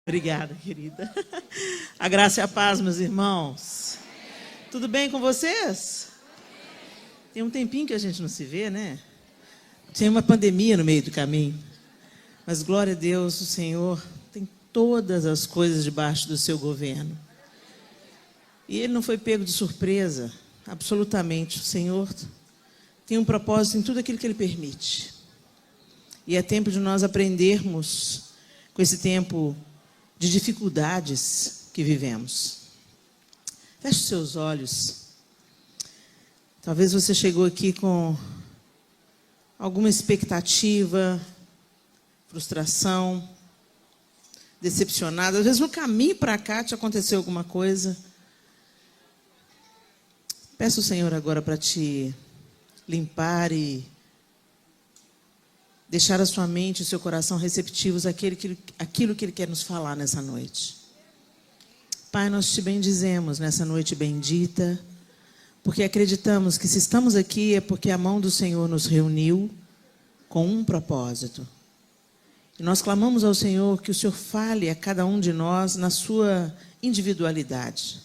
Obrigada, querida. A graça e a paz, meus irmãos. Tudo bem com vocês? Tem um tempinho que a gente não se vê, né? Tem uma pandemia no meio do caminho. Mas, glória a Deus, o Senhor tem todas as coisas debaixo do seu governo. E Ele não foi pego de surpresa, absolutamente. O Senhor tem um propósito em tudo aquilo que Ele permite. E é tempo de nós aprendermos com esse tempo de dificuldades que vivemos. Feche os seus olhos. Talvez você chegou aqui com alguma expectativa, frustração, decepcionado. Às vezes no caminho para cá te aconteceu alguma coisa. Peço ao Senhor agora para te limpar e deixar a sua mente e o seu coração receptivos àquilo que Ele quer nos falar nessa noite. Pai, nós te bendizemos nessa noite bendita, porque acreditamos que se estamos aqui é porque a mão do Senhor nos reuniu com um propósito. E nós clamamos ao Senhor que o Senhor fale a cada um de nós na sua individualidade.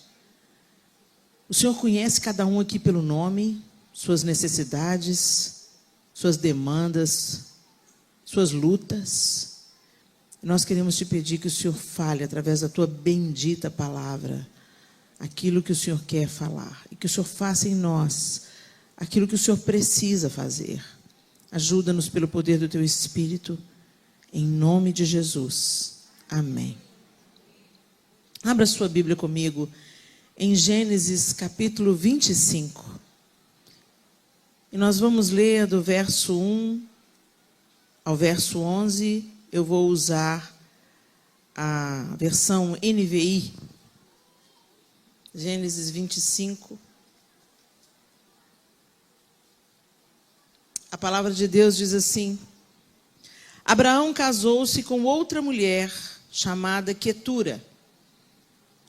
O Senhor conhece cada um aqui pelo nome, suas necessidades, suas demandas, suas lutas. Nós queremos te pedir que o Senhor fale através da tua bendita palavra aquilo que o Senhor quer falar e que o Senhor faça em nós aquilo que o Senhor precisa fazer. Ajuda-nos pelo poder do teu Espírito, em nome de Jesus. Amém. Abra sua Bíblia comigo em Gênesis capítulo 25. E nós vamos ler do verso 1 ao verso 11, eu vou usar a versão NVI, Gênesis 25. A palavra de Deus diz assim: Abraão casou-se com outra mulher chamada Quetura.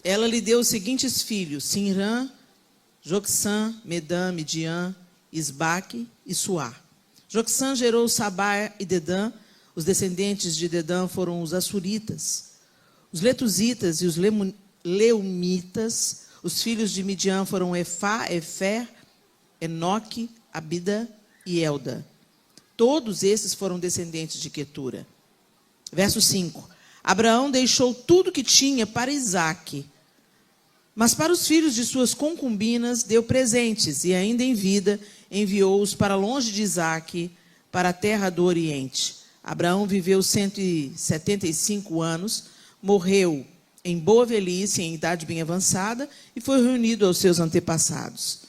Ela lhe deu os seguintes filhos: Sinrã, Jocsã, Medã, Midian, Isbaque e Suá. Jocsã gerou Sabá e Dedã. Os descendentes de Dedã foram os Assuritas, os Letuzitas e os Leumitas. Os filhos de Midian foram Efá, Efer, Enoque, Abida e Elda. Todos esses foram descendentes de Quetura. Verso 5. Abraão deixou tudo que tinha para Isaque, mas para os filhos de suas concubinas deu presentes, e ainda em vida enviou-os para longe de Isaque, para a terra do Oriente. Abraão viveu 175 anos, morreu em boa velhice, em idade bem avançada, e foi reunido aos seus antepassados.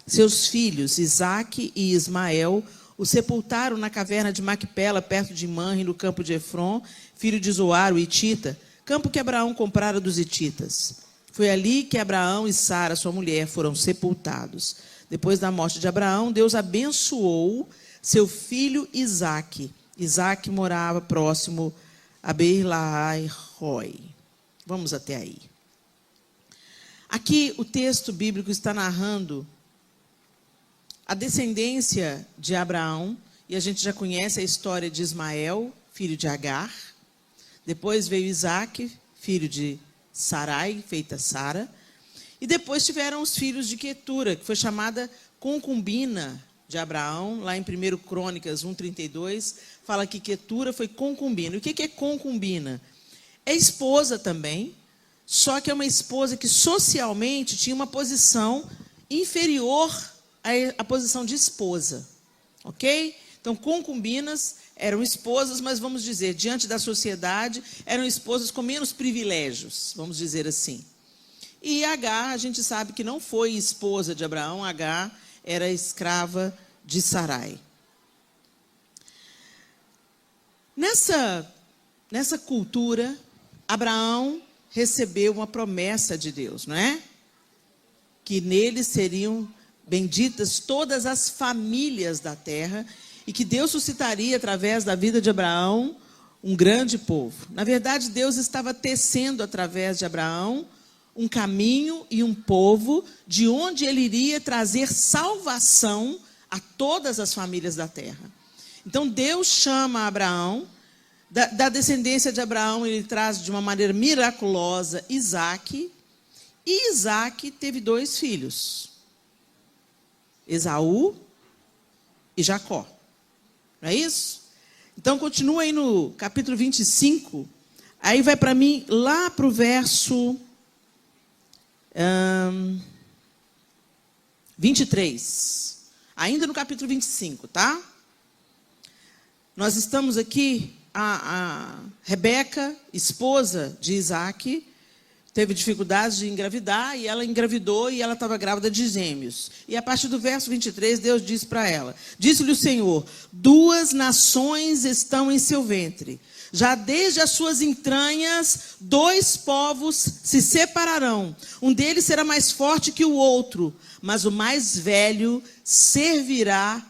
Seus filhos, Isaque e Ismael, o sepultaram na caverna de Macpela, perto de Manre, no campo de Efron, filho de Zoar, o Hitita, campo que Abraão comprara dos hititas. Foi ali que Abraão e Sara, sua mulher, foram sepultados. Depois da morte de Abraão, Deus abençoou seu filho Isaque. Isaque morava próximo a Beer-lahai-roi. Vamos até aí. Aqui o texto bíblico está narrando a descendência de Abraão, e a gente já conhece a história de Ismael, filho de Agar. Depois veio Isaque, filho de Sarai, feita Sara. E depois tiveram os filhos de Quetura, que foi chamada concubina de Abraão. Lá em 1 Crônicas 1:32, fala que Quetura foi concubina. O que é concubina? É esposa também, só que é uma esposa que socialmente tinha uma posição inferior à posição de esposa. Ok? Então, concubinas eram esposas, mas vamos dizer, diante da sociedade, eram esposas com menos privilégios, vamos dizer assim. E Agar, a gente sabe que não foi esposa de Abraão. Agar era escrava de Sarai. Nessa cultura, Abraão recebeu uma promessa de Deus, não é? Que nele seriam benditas todas as famílias da terra e que Deus suscitaria, através da vida de Abraão, um grande povo. Na verdade, Deus estava tecendo, através de Abraão, um caminho e um povo de onde ele iria trazer salvação a todas as famílias da terra. Então, Deus chama Abraão Da descendência de Abraão, ele traz de uma maneira miraculosa Isaque. E Isaque teve 2 filhos, Esaú e Jacó. Não é isso? Então, continua aí no capítulo 25. Aí vai para mim lá para o verso 23. Ainda no capítulo 25, tá? Nós estamos aqui, a Rebeca, esposa de Isaque, teve dificuldades de engravidar, e ela engravidou, e ela estava grávida de gêmeos. E a partir do verso 23, Deus disse para ela, disse-lhe o Senhor, 2 nações estão em seu ventre, já desde as suas entranhas, 2 povos se separarão, um deles será mais forte que o outro, mas o mais velho servirá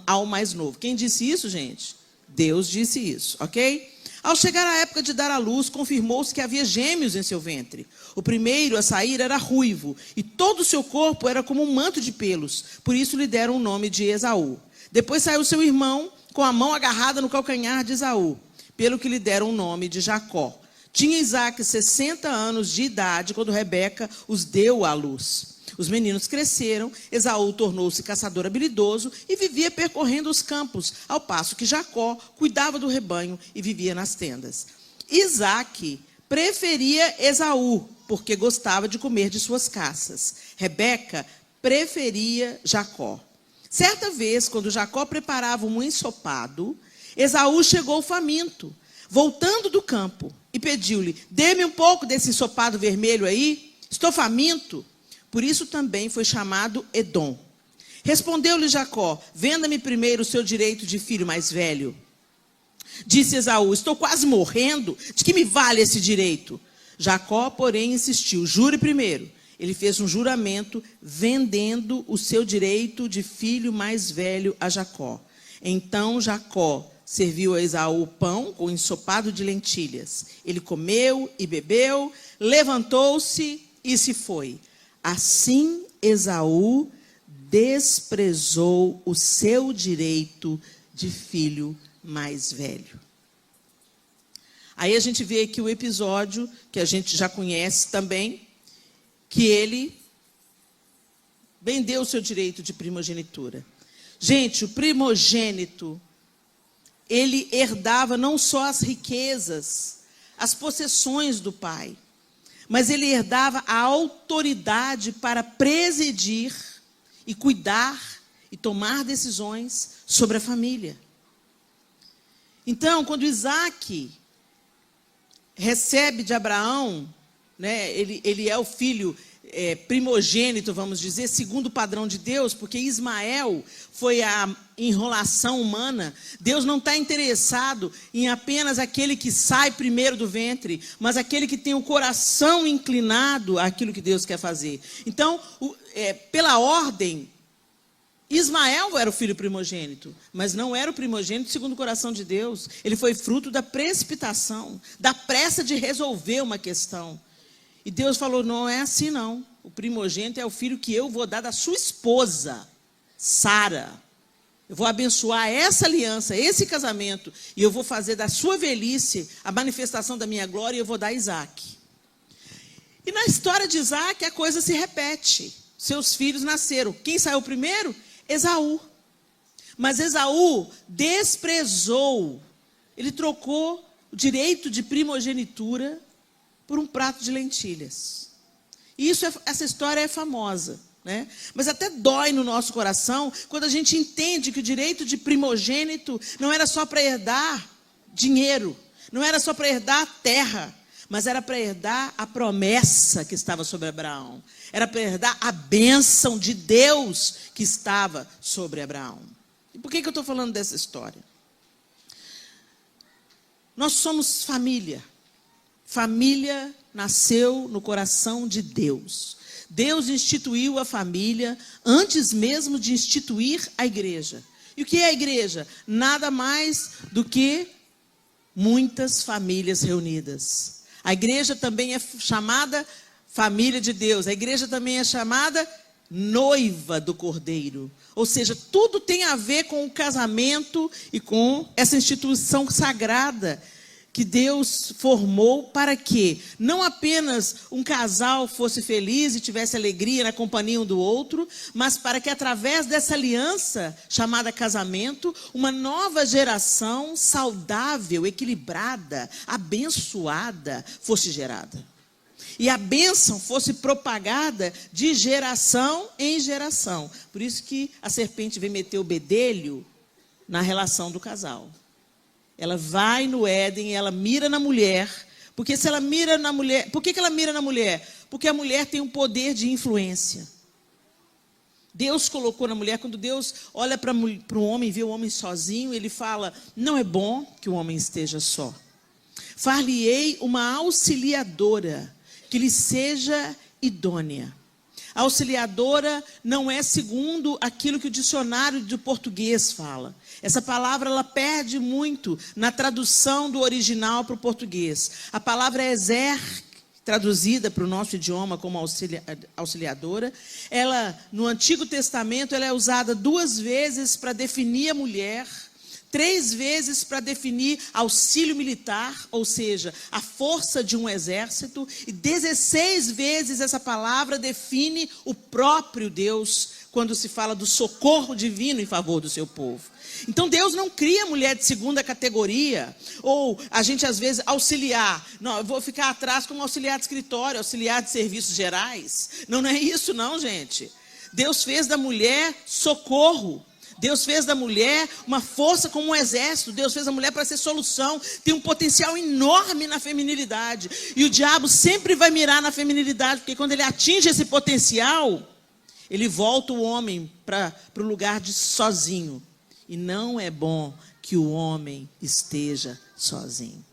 ao mais novo. Quem disse isso, gente? Deus disse isso, ok? Ao chegar a época de dar à luz, confirmou-se que havia gêmeos em seu ventre. O primeiro a sair era ruivo, e todo o seu corpo era como um manto de pelos. Por isso lhe deram o nome de Esaú. Depois saiu seu irmão, com a mão agarrada no calcanhar de Esaú, pelo que lhe deram o nome de Jacó. Tinha Isaque 60 anos de idade, quando Rebeca os deu à luz. Os meninos cresceram, Esaú tornou-se caçador habilidoso e vivia percorrendo os campos, ao passo que Jacó cuidava do rebanho e vivia nas tendas. Isaque preferia Esaú, porque gostava de comer de suas caças. Rebeca preferia Jacó. Certa vez, quando Jacó preparava um ensopado, Esaú chegou faminto, voltando do campo, e pediu-lhe, dê-me um pouco desse ensopado vermelho aí, estou faminto. Por isso também foi chamado Edom. Respondeu-lhe Jacó, venda-me primeiro o seu direito de filho mais velho. Disse Esaú, estou quase morrendo, de que me vale esse direito? Jacó, porém, insistiu, jure primeiro. Ele fez um juramento, vendendo o seu direito de filho mais velho a Jacó. Então Jacó serviu a Esaú pão com ensopado de lentilhas. Ele comeu e bebeu, levantou-se e se foi. Assim, Esaú desprezou o seu direito de filho mais velho. Aí a gente vê aqui o episódio, que a gente já conhece também, que ele vendeu o seu direito de primogenitura. Gente, o primogênito, ele herdava não só as riquezas, as possessões do pai, mas ele herdava a autoridade para presidir e cuidar e tomar decisões sobre a família. Então, quando Isaque recebe de Abraão, né, ele é o filho primogênito, vamos dizer, segundo o padrão de Deus, porque Ismael foi a enrolação humana. Deus não está interessado em apenas aquele que sai primeiro do ventre, mas aquele que tem o coração inclinado àquilo que Deus quer fazer. Então, pela ordem, Ismael era o filho primogênito, mas não era o primogênito segundo o coração de Deus. Ele foi fruto da precipitação, da pressa de resolver uma questão. E Deus falou, não é assim não. O primogênito é o filho que eu vou dar da sua esposa, Sara. Eu vou abençoar essa aliança, esse casamento, e eu vou fazer da sua velhice a manifestação da minha glória, e eu vou dar Isaque. E na história de Isaque, a coisa se repete. Seus filhos nasceram. Quem saiu primeiro? Esaú. Mas Esaú desprezou. Ele trocou o direito de primogenitura por um prato de lentilhas. E essa história é famosa, né? Mas até dói no nosso coração quando a gente entende que o direito de primogênito não era só para herdar dinheiro, não era só para herdar terra, mas era para herdar a promessa que estava sobre Abraão. Era para herdar a bênção de Deus que estava sobre Abraão. E por que eu estou falando dessa história? Nós somos família. Família nasceu no coração de Deus. Deus instituiu a família antes mesmo de instituir a igreja. E o que é a igreja? Nada mais do que muitas famílias reunidas. A igreja também é chamada família de Deus. A igreja também é chamada noiva do Cordeiro. Ou seja, tudo tem a ver com o casamento e com essa instituição sagrada que Deus formou para que não apenas um casal fosse feliz e tivesse alegria na companhia um do outro, mas para que através dessa aliança chamada casamento, uma nova geração saudável, equilibrada, abençoada fosse gerada. E a bênção fosse propagada de geração em geração. Por isso que a serpente vem meter o bedelho na relação do casal. Ela vai no Éden, ela mira na mulher. Porque se ela mira na mulher... Por que ela mira na mulher? Porque a mulher tem um poder de influência. Deus colocou na mulher, quando Deus olha para o homem, vê o homem sozinho, ele fala, não é bom que o homem esteja só. Far-lhe-ei uma auxiliadora, que lhe seja idônea. A auxiliadora não é segundo aquilo que o dicionário do português fala. Essa palavra ela perde muito na tradução do original para o português. A palavra ezer, traduzida para o nosso idioma como auxiliadora, ela, no Antigo Testamento, ela é usada 2 vezes para definir a mulher, 3 vezes para definir auxílio militar, ou seja, a força de um exército, e 16 vezes essa palavra define o próprio Deus, quando se fala do socorro divino em favor do seu povo. Então Deus não cria mulher de segunda categoria, ou a gente às vezes auxiliar, não, eu vou ficar atrás como auxiliar de escritório, auxiliar de serviços gerais. Não é isso não, gente. Deus fez da mulher socorro. Deus fez da mulher uma força como um exército. Deus fez a mulher para ser solução. Tem um potencial enorme na feminilidade. E o diabo sempre vai mirar na feminilidade, porque quando ele atinge esse potencial, ele volta o homem para o lugar de sozinho. E não é bom que o homem esteja sozinho.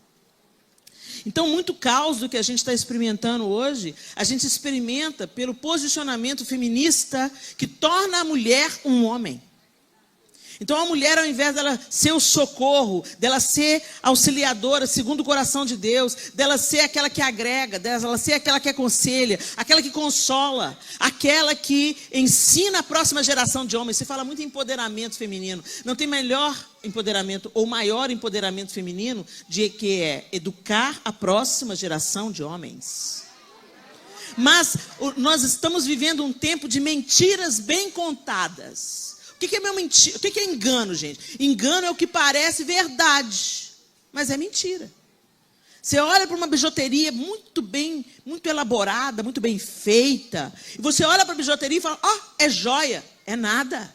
Então, muito caos do que a gente está experimentando hoje, a gente experimenta pelo posicionamento feminista que torna a mulher um homem. Então a mulher, ao invés dela ser o socorro, dela ser auxiliadora, segundo o coração de Deus, dela ser aquela que agrega, dela ser aquela que aconselha, aquela que consola, aquela que ensina a próxima geração de homens. Se fala muito em empoderamento feminino. Não tem melhor empoderamento ou maior empoderamento feminino de que é educar a próxima geração de homens. Mas nós estamos vivendo um tempo de mentiras bem contadas. O que é mentira? O que é engano, gente? Engano é o que parece verdade, mas é mentira. Você olha para uma bijuteria muito elaborada, muito bem feita, e você olha para a bijuteria e fala, é joia. É nada.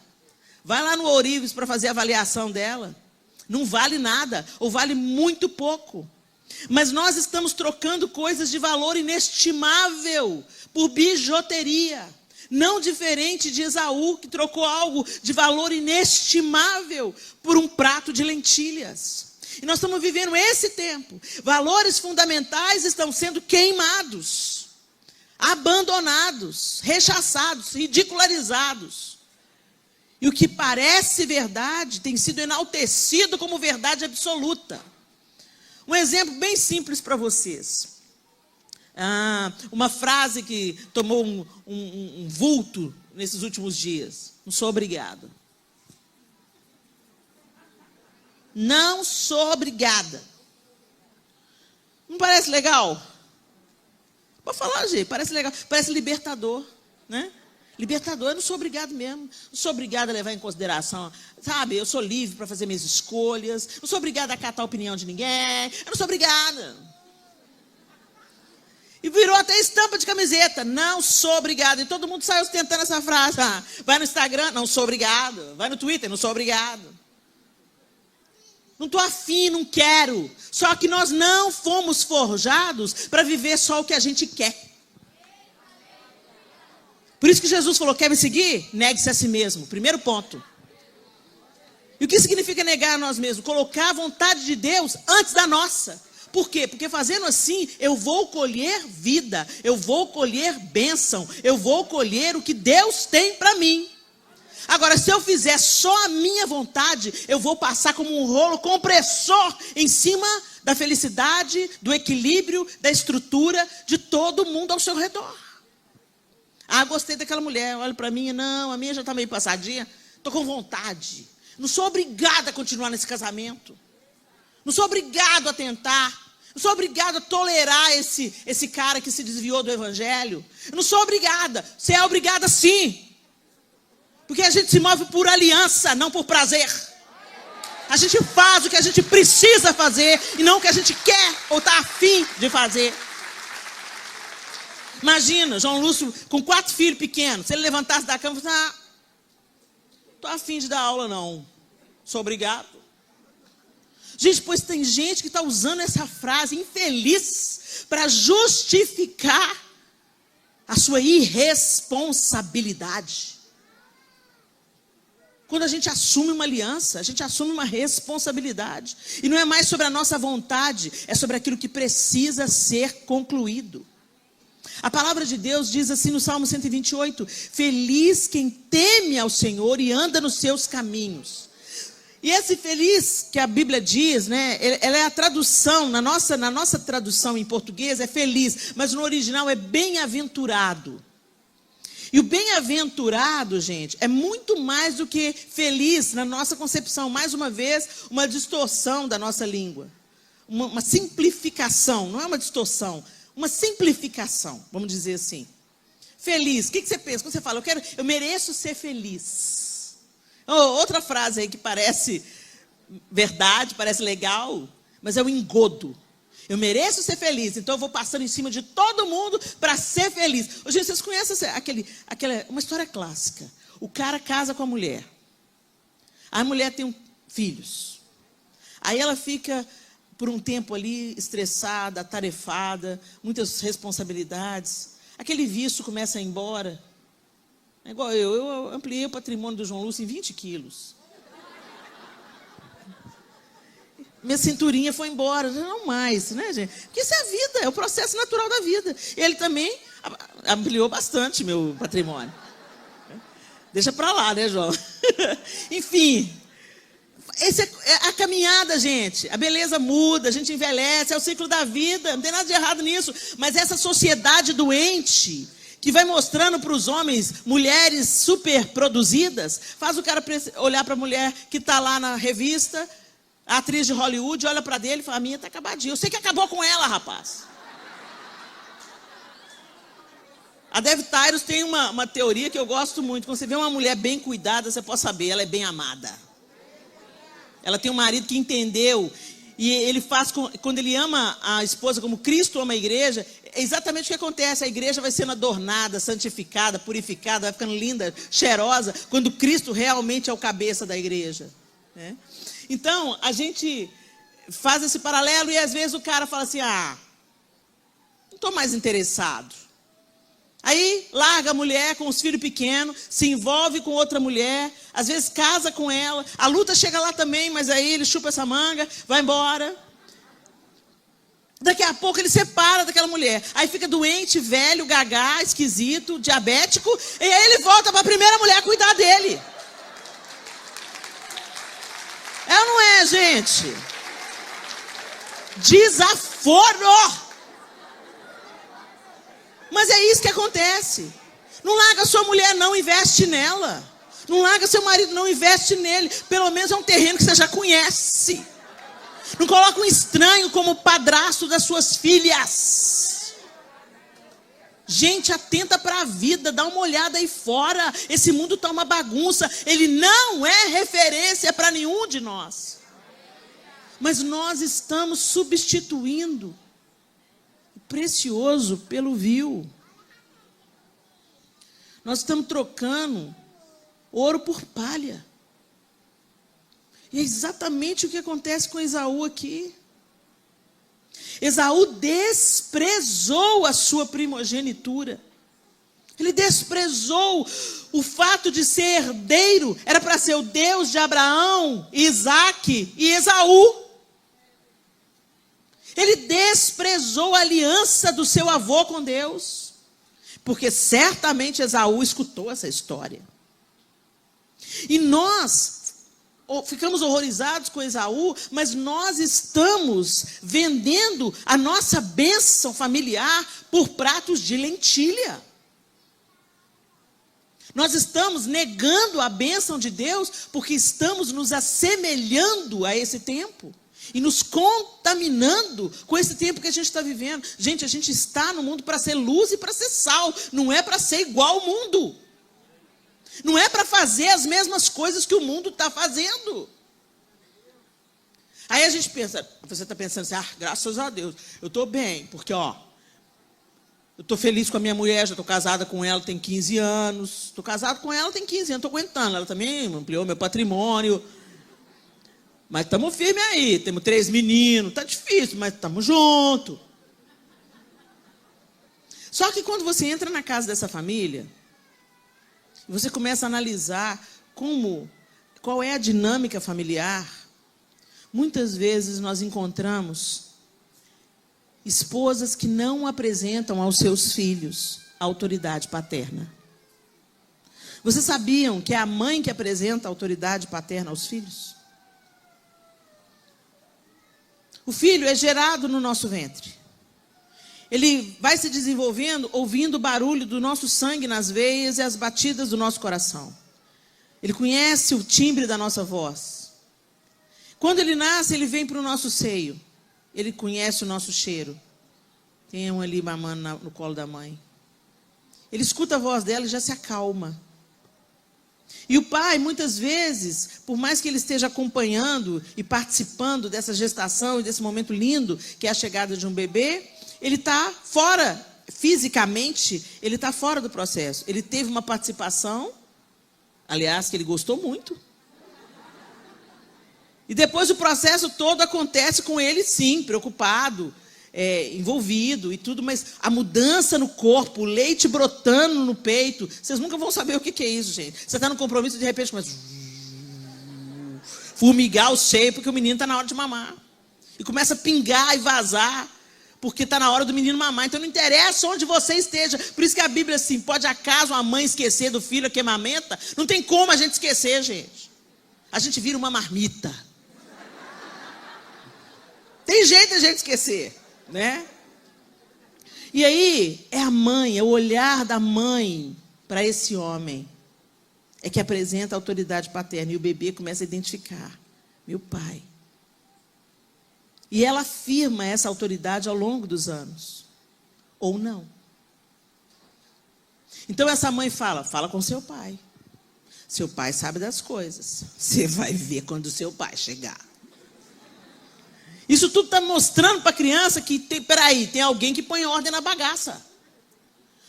Vai lá no Ourives para fazer a avaliação dela. Não vale nada, ou vale muito pouco. Mas nós estamos trocando coisas de valor inestimável por bijuteria. Não diferente de Esaú, que trocou algo de valor inestimável por um prato de lentilhas. E nós estamos vivendo esse tempo. Valores fundamentais estão sendo queimados, abandonados, rechaçados, ridicularizados. E o que parece verdade tem sido enaltecido como verdade absoluta. Um exemplo bem simples para vocês. Uma frase que tomou um vulto nesses últimos dias. Não sou obrigada. Não sou obrigada. Não parece legal? Pode falar, gente, parece legal. Parece libertador, né? Libertador, eu não sou obrigado mesmo. Não sou obrigada a levar em consideração, sabe? Eu sou livre para fazer minhas escolhas. Não sou obrigada a acatar a opinião de ninguém. Eu não sou obrigada. E virou até estampa de camiseta. Não sou obrigado. E todo mundo sai ostentando essa frase. Vai no Instagram, não sou obrigado. Vai no Twitter, não sou obrigado. Não estou afim, não quero. Só que nós não fomos forjados para viver só o que a gente quer. Por isso que Jesus falou, quer me seguir? Negue-se a si mesmo. Primeiro ponto. E o que significa negar a nós mesmos? Colocar a vontade de Deus antes da nossa. Por quê? Porque fazendo assim, eu vou colher vida, eu vou colher bênção, eu vou colher o que Deus tem para mim. Agora, se eu fizer só a minha vontade, eu vou passar como um rolo compressor em cima da felicidade, do equilíbrio, da estrutura de todo mundo ao seu redor. Ah, gostei daquela mulher, olha para mim, não, a minha já está meio passadinha, estou com vontade. Não sou obrigada a continuar nesse casamento. Não sou obrigado a tentar. Não sou obrigado a tolerar esse cara que se desviou do evangelho. Eu não sou obrigada. Você é obrigada sim. Porque a gente se move por aliança, não por prazer. A gente faz o que a gente precisa fazer e não o que a gente quer ou está afim de fazer. Imagina, João Lúcio com 4 filhos pequenos. Se ele levantasse da cama e falasse, estou afim de dar aula não. Sou obrigado. Gente, pois tem gente que está usando essa frase infeliz para justificar a sua irresponsabilidade. Quando a gente assume uma aliança, a gente assume uma responsabilidade. E não é mais sobre a nossa vontade, é sobre aquilo que precisa ser concluído. A palavra de Deus diz assim no Salmo 128, feliz quem teme ao Senhor e anda nos seus caminhos. E esse feliz que a Bíblia diz, né, ela é a tradução, na nossa tradução em português é feliz, mas no original é bem-aventurado. E o bem-aventurado, gente, é muito mais do que feliz na nossa concepção. Mais uma vez, uma distorção da nossa língua. Uma simplificação, não é uma distorção, uma simplificação, vamos dizer assim. Feliz, o que você pensa? Quando você fala, eu mereço ser feliz. Outra frase aí que parece verdade, parece legal, mas é o engodo. Eu mereço ser feliz, então eu vou passando em cima de todo mundo para ser feliz. Gente, vocês conhecem uma história clássica. O cara casa com a mulher. A mulher tem filhos. Aí ela fica, por um tempo ali, estressada, atarefada, muitas responsabilidades. Aquele vício começa a ir embora. É igual eu ampliei o patrimônio do João Lúcio em 20 quilos. Minha cinturinha foi embora, não mais, né, gente? Porque isso é a vida, é o processo natural da vida. Ele também ampliou bastante meu patrimônio. Deixa para lá, né, João? Enfim, essa é a caminhada, gente. A beleza muda, a gente envelhece, é o ciclo da vida, não tem nada de errado nisso. Mas essa sociedade doente, que vai mostrando para os homens mulheres super produzidas, faz o cara olhar para a mulher que está lá na revista, a atriz de Hollywood, olha para dele e fala, a minha está acabadinha. Eu sei que acabou com ela, rapaz. A Dev Tyrus tem uma teoria que eu gosto muito. Quando você vê uma mulher bem cuidada, você pode saber, ela é bem amada. Ela tem um marido que entendeu. E ele faz, quando ele ama a esposa como Cristo ama a igreja, é exatamente o que acontece. A igreja vai sendo adornada, santificada, purificada, vai ficando linda, cheirosa, quando Cristo realmente é o cabeça da igreja, né? Então, a gente faz esse paralelo e às vezes o cara fala assim, não estou mais interessado. Aí, larga a mulher com os filhos pequenos, se envolve com outra mulher, às vezes casa com ela, a luta chega lá também, mas aí ele chupa essa manga, vai embora. Daqui a pouco ele separa daquela mulher, aí fica doente, velho, gagá, esquisito, diabético, e aí ele volta para a primeira mulher cuidar dele. É ou não é, gente? Desaforo! Mas é isso que acontece. Não larga sua mulher, não, investe nela. Não larga seu marido, não, investe nele. Pelo menos é um terreno que você já conhece. Não coloca um estranho como padrasto das suas filhas. Gente, atenta para a vida, dá uma olhada aí fora. Esse mundo está uma bagunça. Ele não é referência para nenhum de nós. Mas nós estamos substituindo o precioso pelo vil. Nós estamos trocando ouro por palha. E é exatamente o que acontece com Esaú aqui. Esaú desprezou a sua primogenitura. Ele desprezou o fato de ser herdeiro. Era para ser o Deus de Abraão, Isaque e Esaú. Ele desprezou a aliança do seu avô com Deus. Porque certamente Esaú escutou essa história. E nós ficamos horrorizados com Esaú, mas nós estamos vendendo a nossa bênção familiar por pratos de lentilha. Nós estamos negando a bênção de Deus porque estamos nos assemelhando a esse tempo e nos contaminando com esse tempo que a gente está vivendo. Gente, a gente está no mundo para ser luz e para ser sal, não é para ser igual ao mundo. Não é para fazer as mesmas coisas que o mundo está fazendo. Aí a gente pensa, você está pensando assim, graças a Deus, eu estou bem, porque eu estou feliz com a minha mulher, já estou casada com ela, tem 15 anos. Estou casado com ela, tem 15 anos, estou aguentando. Ela também ampliou meu patrimônio. Mas estamos firmes aí, temos 3 meninos, está difícil, mas estamos juntos. Só que quando você entra na casa dessa família, você começa a analisar qual é a dinâmica familiar, muitas vezes nós encontramos esposas que não apresentam aos seus filhos a autoridade paterna. Vocês sabiam que é a mãe que apresenta a autoridade paterna aos filhos? O filho é gerado no nosso ventre. Ele vai se desenvolvendo ouvindo o barulho do nosso sangue nas veias e as batidas do nosso coração. Ele conhece o timbre da nossa voz. Quando ele nasce, ele vem para o nosso seio. Ele conhece o nosso cheiro. Tem um ali mamando no colo da mãe. Ele escuta a voz dela e já se acalma. E o pai, muitas vezes, por mais que ele esteja acompanhando e participando dessa gestação e desse momento lindo, que é a chegada de um bebê, ele está fora, fisicamente, ele está fora do processo. Ele teve uma participação, aliás, que ele gostou muito. E depois o processo todo acontece com ele, sim, preocupado, envolvido e tudo, mas a mudança no corpo, o leite brotando no peito, vocês nunca vão saber o que é isso, gente. Você está no compromisso e de repente começa a formigar o seio, porque o menino está na hora de mamar. E começa a pingar e vazar, porque está na hora do menino mamar. Então não interessa onde você esteja. Por isso que a Bíblia, assim, pode acaso a mãe esquecer do filho que amamenta? Não tem como a gente esquecer, gente. A gente vira uma marmita. Tem jeito de a gente esquecer, né? E aí, é a mãe, é o olhar da mãe para esse homem, é que apresenta a autoridade paterna. E o bebê começa a identificar, meu pai. E ela afirma essa autoridade ao longo dos anos. Ou não. Então essa mãe fala com seu pai. Seu pai sabe das coisas. Você vai ver quando o seu pai chegar. Isso tudo está mostrando para a criança que, tem alguém que põe ordem na bagaça.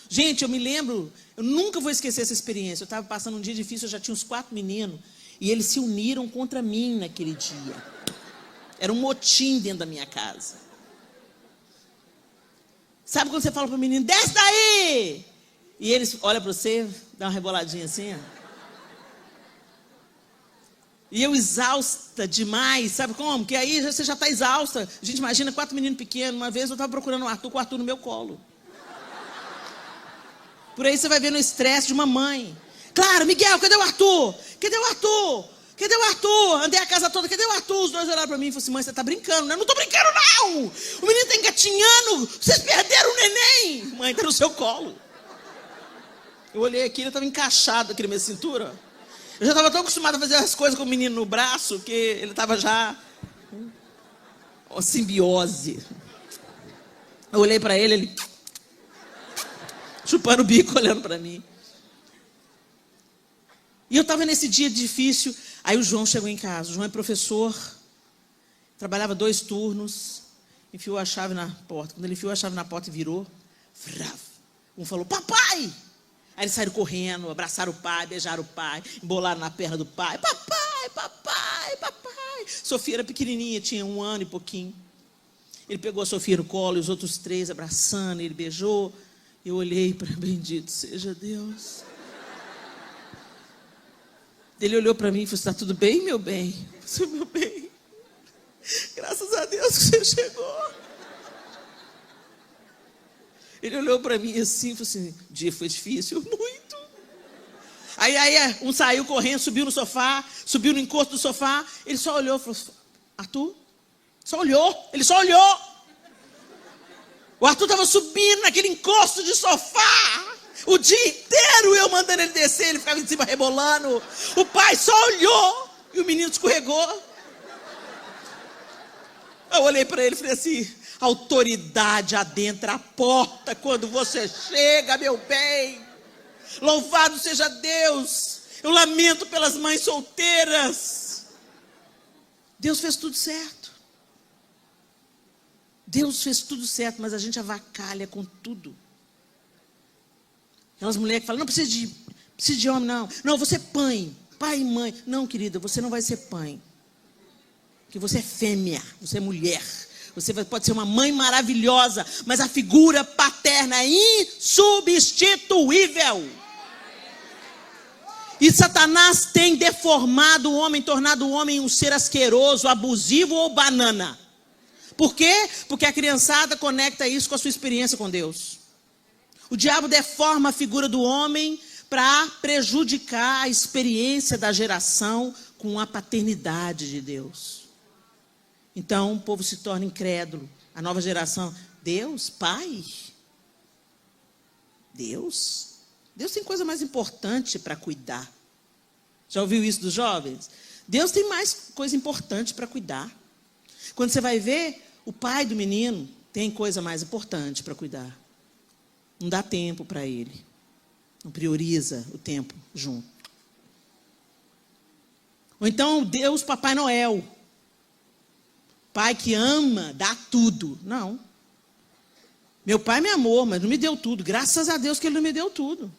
Gente, eu me lembro, eu nunca vou esquecer essa experiência. Eu estava passando um dia difícil, eu já tinha uns 4 meninos. E eles se uniram contra mim naquele dia. Era um motim dentro da minha casa. Sabe quando você fala para o menino, desce daí! E eles olham para você, dá uma reboladinha assim, ó. E eu exausta demais, sabe como? Porque aí você já está exausta. A gente imagina 4 meninos pequenos. Uma vez eu estava procurando o Arthur com o Arthur no meu colo. Por aí você vai ver no estresse de uma mãe. Claro, Miguel, cadê o Arthur? Cadê o Arthur? Cadê o Arthur? Andei a casa toda, cadê o Arthur? Os dois olharam para mim e falaram assim, mãe, você está brincando, né? Não estou brincando, não! O menino está engatinhando, vocês perderam o neném! Mãe, está no seu colo. Eu olhei aqui, ele estava encaixado aqui na minha cintura. Eu já estava tão acostumado a fazer as coisas com o menino no braço, que ele estava já... Uma simbiose. Eu olhei para ele chupando o bico, olhando para mim. E eu estava nesse dia difícil. Aí o João chegou em casa. O João é professor, trabalhava 2 turnos, enfiou a chave na porta. Quando ele enfiou a chave na porta e virou, um falou, papai! Aí eles saíram correndo, abraçaram o pai, beijaram o pai, embolaram na perna do pai. Papai, papai, papai. Sofia era pequenininha, tinha 1 ano e pouquinho. Ele pegou a Sofia no colo e os outros 3 abraçando, ele beijou. Eu olhei para bendito seja Deus. Ele olhou para mim e falou, está tudo bem, meu bem? Eu falei, meu bem, graças a Deus que você chegou. Ele olhou para mim assim e falou assim, o dia foi difícil, muito. Aí um saiu correndo, subiu no sofá, subiu no encosto do sofá. Ele só olhou e falou, Arthur? Só olhou, ele só olhou. O Arthur estava subindo naquele encosto de sofá. O dia inteiro eu mandando ele descer, ele ficava em cima rebolando. O pai só olhou e o menino escorregou. Eu olhei para ele e falei assim: autoridade adentra a porta quando você chega, meu bem. Louvado seja Deus. Eu lamento pelas mães solteiras. Deus fez tudo certo. Deus fez tudo certo, mas a gente avacalha com tudo. Aquelas mulheres que falam: não precisa de homem, não. Não, você é pai e mãe. Não, querida, você não vai ser pai. Porque você é fêmea, você é mulher. Você pode ser uma mãe maravilhosa, mas a figura paterna é insubstituível. E Satanás tem deformado o homem, tornado o homem um ser asqueroso, abusivo ou banana. Por quê? Porque a criançada conecta isso com a sua experiência com Deus. O diabo deforma a figura do homem para prejudicar a experiência da geração com a paternidade de Deus. Então o povo se torna incrédulo. A nova geração: Deus, pai? Deus tem coisa mais importante para cuidar. Já ouviu isso dos jovens? Deus tem mais coisa importante para cuidar. Quando você vai ver, o pai do menino tem coisa mais importante para cuidar. Não dá tempo para ele. Não prioriza o tempo junto. Ou então Deus, Papai Noel. Pai que ama, dá tudo. Não. Meu pai me amou, mas não me deu tudo. Graças a Deus que ele não me deu tudo.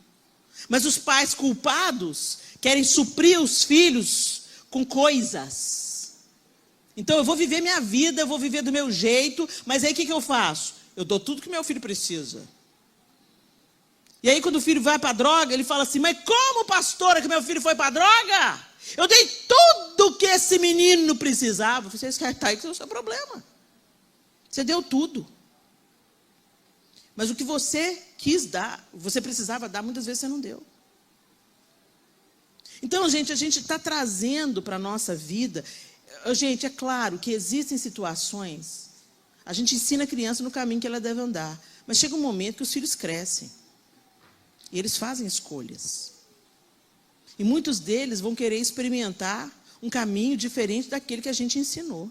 Mas os pais culpados querem suprir os filhos com coisas. Então eu vou viver minha vida, eu vou viver do meu jeito, mas aí o que eu faço? Eu dou tudo que meu filho precisa. E aí quando o filho vai para a droga, ele fala assim: mas como, pastora, que meu filho foi para a droga? Eu dei tudo que esse menino precisava. Você está aí que é o seu problema. Você deu tudo. Mas o que você quis dar, você precisava dar, muitas vezes você não deu. Então, gente, a gente está trazendo para a nossa vida. Gente, é claro que existem situações, a gente ensina a criança no caminho que ela deve andar. Mas chega um momento que os filhos crescem. E eles fazem escolhas. E muitos deles vão querer experimentar um caminho diferente daquele que a gente ensinou.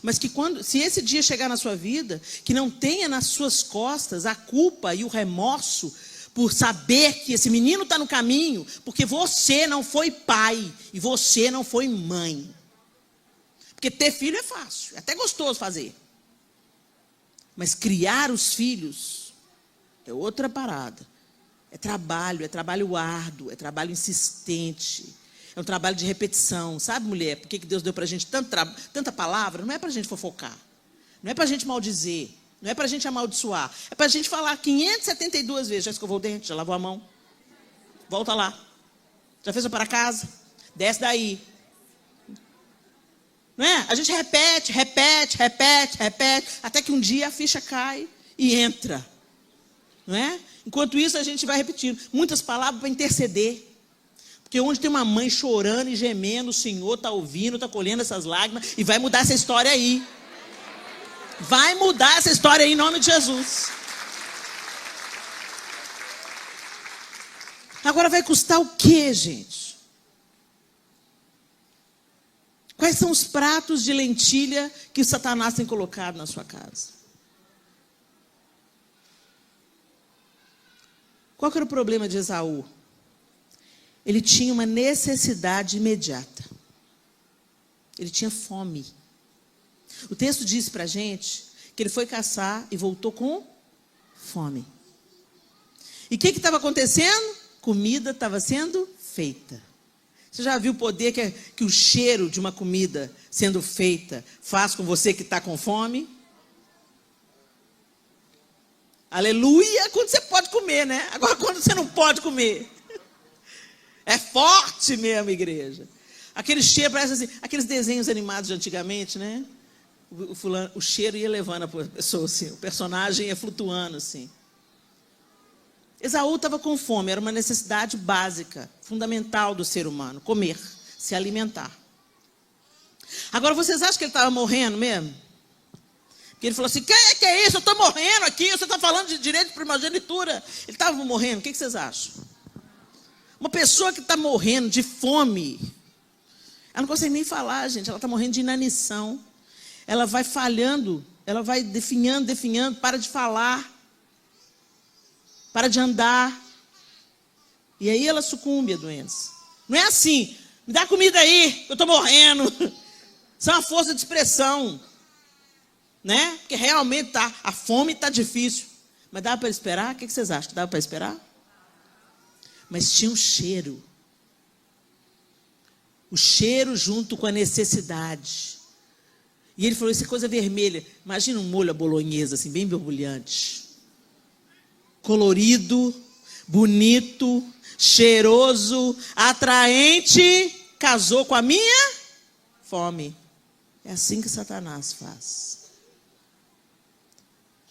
Mas que se esse dia chegar na sua vida, que não tenha nas suas costas a culpa e o remorso por saber que esse menino está no caminho, porque você não foi pai e você não foi mãe. Porque ter filho é fácil, é até gostoso fazer. Mas criar os filhos é outra parada. É trabalho árduo, é trabalho insistente, é um trabalho de repetição. Sabe, mulher, por que Deus deu para a gente tanta palavra? Não é para a gente fofocar, não é para a gente maldizer, não é para a gente amaldiçoar. É para a gente falar 572 vezes. Já escovou o dente? Já lavou a mão? Volta lá. Já fez para casa? Desce daí. Não é? A gente repete, até que um dia a ficha cai e entra. Não é? Enquanto isso, a gente vai repetindo. Muitas palavras para interceder. Porque onde tem uma mãe chorando e gemendo, o Senhor está ouvindo, está colhendo essas lágrimas e vai mudar essa história aí. Vai mudar essa história aí em nome de Jesus. Agora vai custar o quê, gente? Quais são os pratos de lentilha que o Satanás tem colocado na sua casa? Qual que era o problema de Esaú? Ele tinha uma necessidade imediata. Ele tinha fome. O texto diz para a gente que ele foi caçar e voltou com fome. E o que estava acontecendo? Comida estava sendo feita. Você já viu o poder que o cheiro de uma comida sendo feita faz com você que está com fome? Aleluia, quando você pode comer, né? Agora quando você não pode comer. É forte mesmo, igreja. Aquele cheiro, parece assim, aqueles desenhos animados de antigamente, né? O cheiro ia levando a pessoa assim, o personagem ia flutuando assim. Esaú estava com fome, era uma necessidade básica, fundamental do ser humano, comer, se alimentar. Agora, vocês acham que ele estava morrendo mesmo? Que ele falou assim, que é isso? Eu estou morrendo aqui, você está falando de direito de primogenitura. Ele estava morrendo, o que vocês acham? Uma pessoa que está morrendo de fome, ela não consegue nem falar, gente, ela está morrendo de inanição. Ela vai falhando, ela vai definhando, para de falar, para de andar. E aí ela sucumbe à doença. Não é assim, me dá comida aí, eu estou morrendo. Isso é uma força de expressão. Né? Porque realmente a fome está difícil. Mas dava para esperar? O que vocês acham? Dava para esperar? Mas tinha um cheiro. O cheiro junto com a necessidade. E ele falou, isso é coisa vermelha. Imagina um molho à bolonhesa, assim, bem borbulhante. Colorido, bonito, cheiroso, atraente. Casou com a minha fome. É assim que Satanás faz.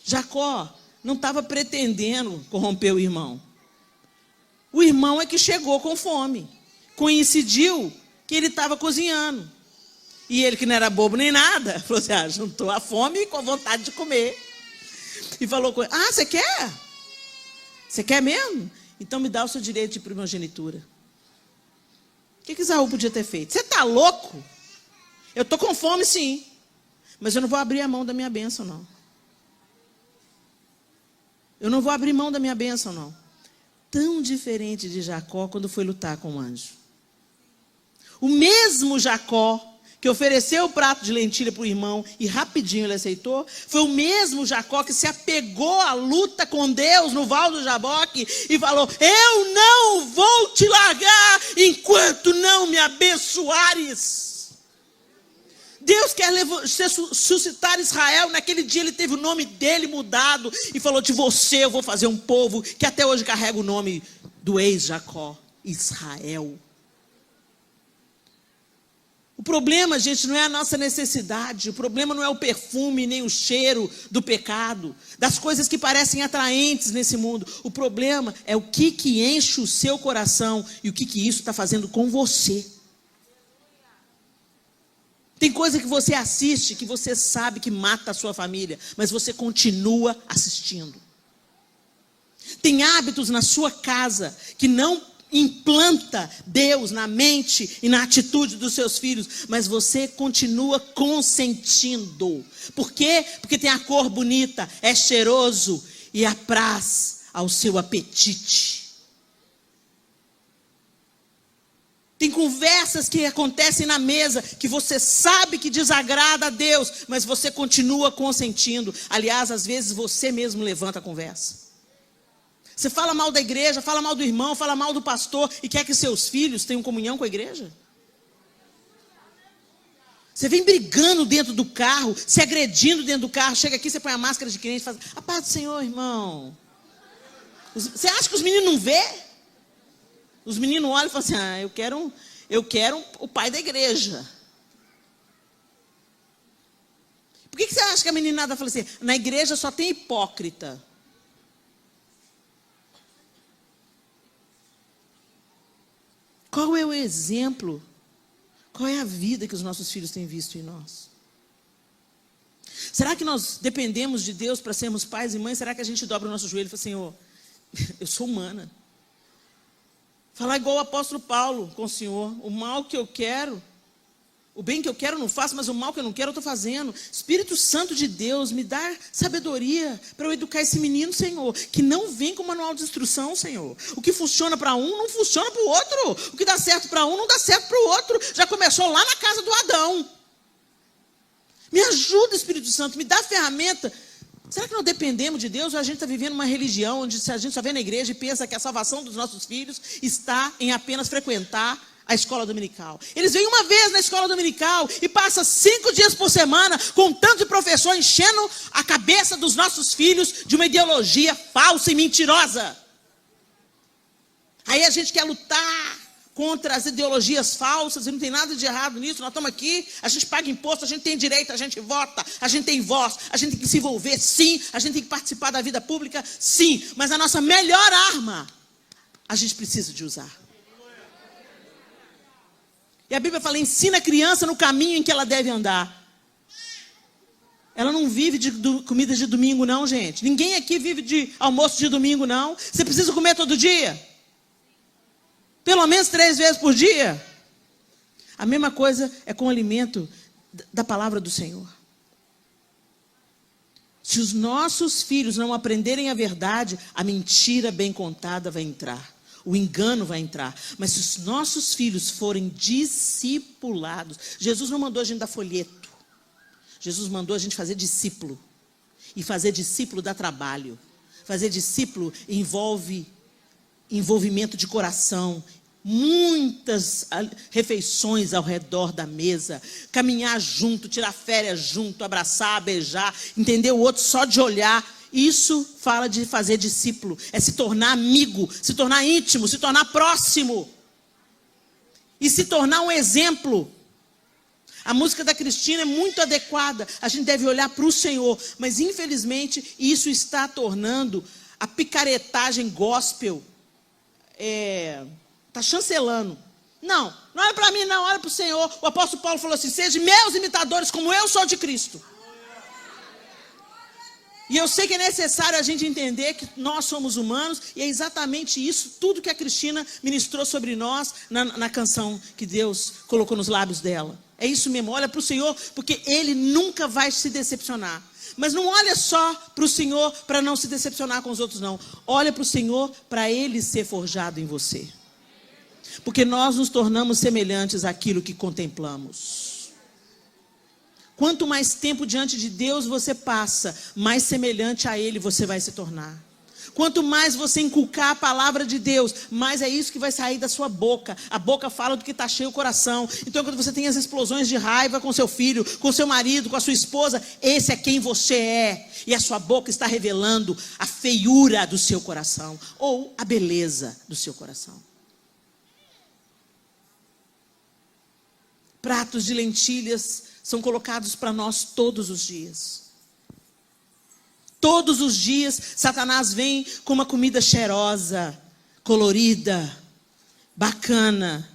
Jacó não estava pretendendo corromper o irmão. O irmão é que chegou com fome. Coincidiu que ele estava cozinhando. E ele, que não era bobo nem nada, falou assim, juntou a fome com a vontade de comer. E falou com ele, você quer? Você quer mesmo? Então me dá o seu direito de primogenitura. O que Esaú podia ter feito? Você está louco? Eu estou com fome, sim. Mas eu não vou abrir a mão da minha bênção, não. Eu não vou abrir mão da minha bênção, não. Tão diferente de Jacó quando foi lutar com o anjo. O mesmo Jacó que ofereceu o prato de lentilha para o irmão e rapidinho ele aceitou, foi o mesmo Jacó que se apegou à luta com Deus no Val do Jaboque e falou, eu não vou te largar enquanto não me abençoares. Deus quer suscitar Israel. Naquele dia ele teve o nome dele mudado e falou, de você eu vou fazer um povo que até hoje carrega o nome do ex-Jacó, Israel. O problema, gente, não é a nossa necessidade, o problema não é o perfume, nem o cheiro do pecado, das coisas que parecem atraentes nesse mundo. O problema é o que enche o seu coração e o que isso está fazendo com você. Tem coisa que você assiste, que você sabe que mata a sua família, mas você continua assistindo. Tem hábitos na sua casa que não implanta Deus na mente e na atitude dos seus filhos, mas você continua consentindo. Por quê? Porque tem a cor bonita, é cheiroso e apraz ao seu apetite. Tem conversas que acontecem na mesa que você sabe que desagrada a Deus, mas você continua consentindo. Aliás, às vezes você mesmo levanta a conversa. Você fala mal da igreja, fala mal do irmão, fala mal do pastor e quer que seus filhos tenham comunhão com a igreja? Você vem brigando dentro do carro, se agredindo dentro do carro, chega aqui, você põe a máscara de crente e fala, a paz do Senhor, irmão. Você acha que os meninos não vê? Os meninos olham e falam assim, eu quero o pai da igreja. Por que você acha que a meninada fala assim, na igreja só tem hipócrita? Qual é o exemplo? Qual é a vida que os nossos filhos têm visto em nós? Será que nós dependemos de Deus para sermos pais e mães? Será que a gente dobra o nosso joelho e fala, Senhor, eu sou humana. Falar igual o apóstolo Paulo com o Senhor. O mal que eu quero, o bem que eu quero eu não faço, mas o mal que eu não quero eu estou fazendo. Espírito Santo de Deus, me dá sabedoria para eu educar esse menino, Senhor. Que não vem com manual de instrução, Senhor. O que funciona para um, não funciona para o outro. O que dá certo para um, não dá certo para o outro. Já começou lá na casa do Adão. Me ajuda, Espírito Santo, me dá a ferramenta. Será que não dependemos de Deus ou a gente está vivendo uma religião onde a gente só vem na igreja e pensa que a salvação dos nossos filhos está em apenas frequentar a escola dominical? Eles vêm uma vez na escola dominical e passam 5 dias por semana com tanto de professor enchendo a cabeça dos nossos filhos de uma ideologia falsa e mentirosa. Aí a gente quer lutar contra as ideologias falsas, e não tem nada de errado nisso. Nós estamos aqui, a gente paga imposto, a gente tem direito, a gente vota, a gente tem voz, a gente tem que se envolver, sim, a gente tem que participar da vida pública, sim, mas a nossa melhor arma, a gente precisa de usar. E a Bíblia fala, ensina a criança no caminho em que ela deve andar. Ela não vive de comida de domingo, não, gente. Ninguém aqui vive de almoço de domingo, não. Você precisa comer todo dia. Pelo menos 3 vezes por dia. A mesma coisa é com o alimento da palavra do Senhor. Se os nossos filhos não aprenderem a verdade, a mentira bem contada vai entrar. O engano vai entrar. Mas se os nossos filhos forem discipulados... Jesus não mandou a gente dar folheto. Jesus mandou a gente fazer discípulo. E fazer discípulo dá trabalho. Fazer discípulo envolve envolvimento de coração. Muitas refeições ao redor da mesa. Caminhar junto, tirar férias junto, abraçar, beijar, entender o outro só de olhar. Isso fala de fazer discípulo. É se tornar amigo, se tornar íntimo, se tornar próximo. E se tornar um exemplo. A música da Cristina é muito adequada. A gente deve olhar para o Senhor. Mas, infelizmente, isso está tornando a picaretagem gospel. Está chancelando. Não olha para mim, não, olha para o Senhor. O apóstolo Paulo falou assim: sejam meus imitadores como eu sou de Cristo. E eu sei que é necessário a gente entender que nós somos humanos, e é exatamente isso, tudo que a Cristina ministrou sobre nós na canção que Deus colocou nos lábios dela. É isso mesmo, olha para o Senhor, porque Ele nunca vai se decepcionar. Mas não olha só para o Senhor para não se decepcionar com os outros, não. Olha para o Senhor para Ele ser forjado em você. Porque nós nos tornamos semelhantes àquilo que contemplamos. Quanto mais tempo diante de Deus você passa, mais semelhante a Ele você vai se tornar. Quanto mais você inculcar a palavra de Deus, mais é isso que vai sair da sua boca. A boca fala do que está cheio o coração. Então, quando você tem as explosões de raiva com seu filho, com seu marido, com a sua esposa, esse é quem você é. E a sua boca está revelando a feiura do seu coração, ou a beleza do seu coração. Pratos de lentilhas são colocados para nós todos os dias. Todos os dias, Satanás vem com uma comida cheirosa, colorida, bacana.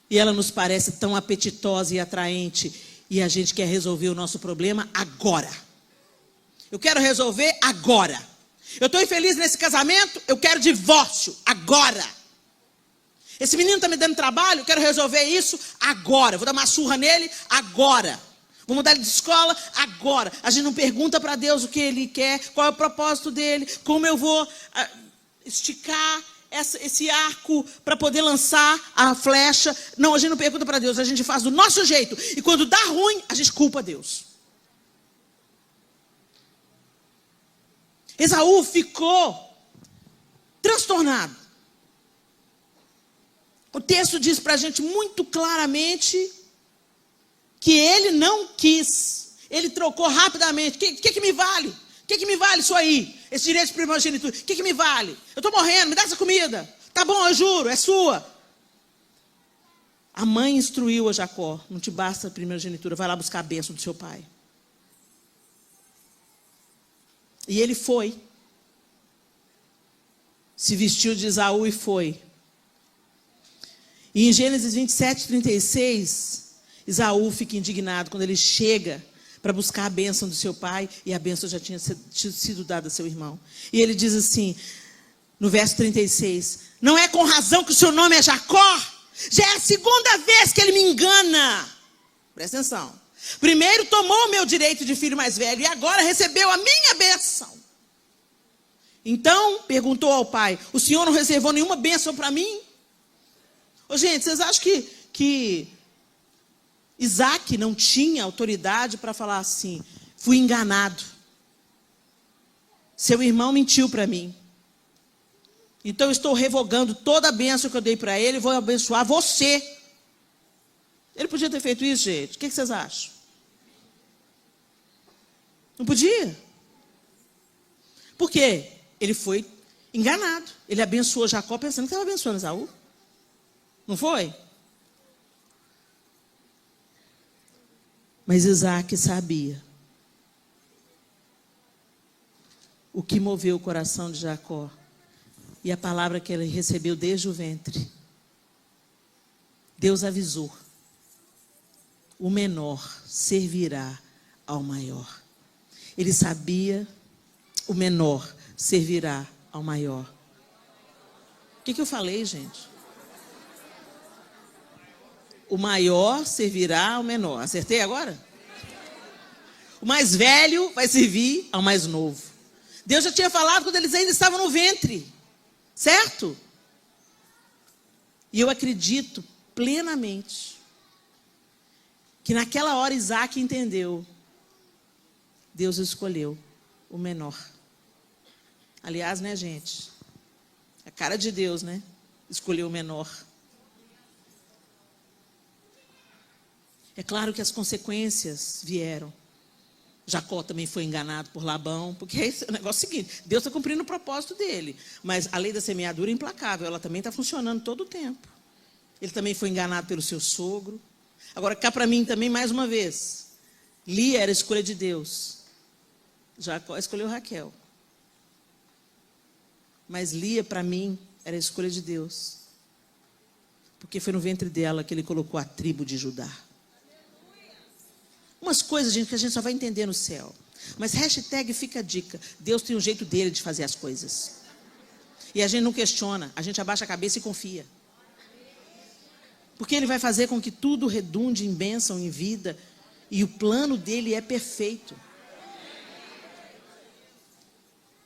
E ela nos parece tão apetitosa e atraente. E a gente quer resolver o nosso problema agora. Eu quero resolver agora. Eu estou infeliz nesse casamento, eu quero divórcio agora. Esse menino está me dando trabalho, eu quero resolver isso agora. Vou dar uma surra nele agora. Vou mudar ele de escola agora. A gente não pergunta para Deus o que Ele quer, qual é o propósito dEle, como eu vou esticar esse arco para poder lançar a flecha. Não, a gente não pergunta para Deus, a gente faz do nosso jeito. E quando dá ruim, a gente culpa Deus. Esaú ficou transtornado. O texto diz para a gente muito claramente que ele não quis. Ele trocou rapidamente. O que me vale? O que me vale isso aí? Esse direito de primogenitura. O que me vale? Eu estou morrendo, me dá essa comida. Tá bom, eu juro, é sua. A mãe instruiu a Jacó: não te basta a primogenitura, vai lá buscar a bênção do seu pai. E ele foi. Se vestiu de Esaú e foi. E em Gênesis 27, 36, Esaú fica indignado quando ele chega para buscar a bênção do seu pai, e a bênção já tinha sido dada a seu irmão. E ele diz assim, no verso 36, não é com razão que o seu nome é Jacó? Já é a segunda vez que ele me engana. Presta atenção. Primeiro tomou o meu direito de filho mais velho, e agora recebeu a minha bênção. Então, perguntou ao pai, o senhor não reservou nenhuma bênção para mim? Ô, gente, vocês acham que Isaac não tinha autoridade para falar assim, fui enganado. Seu irmão mentiu para mim. Então eu estou revogando toda a bênção que eu dei para ele e vou abençoar você. Ele podia ter feito isso, gente? O que vocês acham? Não podia. Por quê? Ele foi enganado. Ele abençoou Jacó pensando que estava abençoando Esaú. Não foi? Mas Isaac sabia o que moveu o coração de Jacó e a palavra que ele recebeu desde o ventre. Deus avisou: o menor servirá ao maior. Ele sabia, o menor servirá ao maior. O que eu falei, gente? O maior servirá ao menor. Acertei agora? O mais velho vai servir ao mais novo. Deus já tinha falado quando eles ainda estavam no ventre. Certo? E eu acredito plenamente que naquela hora Isaac entendeu. Deus escolheu o menor. Aliás, né, gente? A cara de Deus, né? Escolheu o menor. É claro que as consequências vieram. Jacó também foi enganado por Labão, porque é o negócio seguinte, Deus está cumprindo o propósito dele, mas a lei da semeadura é implacável, ela também está funcionando todo o tempo. Ele também foi enganado pelo seu sogro. Agora, cá para mim também, mais uma vez, Lia era a escolha de Deus, Jacó escolheu Raquel. Mas Lia, para mim, era a escolha de Deus, porque foi no ventre dela que ele colocou a tribo de Judá. Umas coisas, gente, que a gente só vai entender no céu. Mas hashtag fica a dica. Deus tem um jeito dele de fazer as coisas. E a gente não questiona. A gente abaixa a cabeça e confia. Porque ele vai fazer com que tudo redunde em bênção, em vida. E o plano dele é perfeito.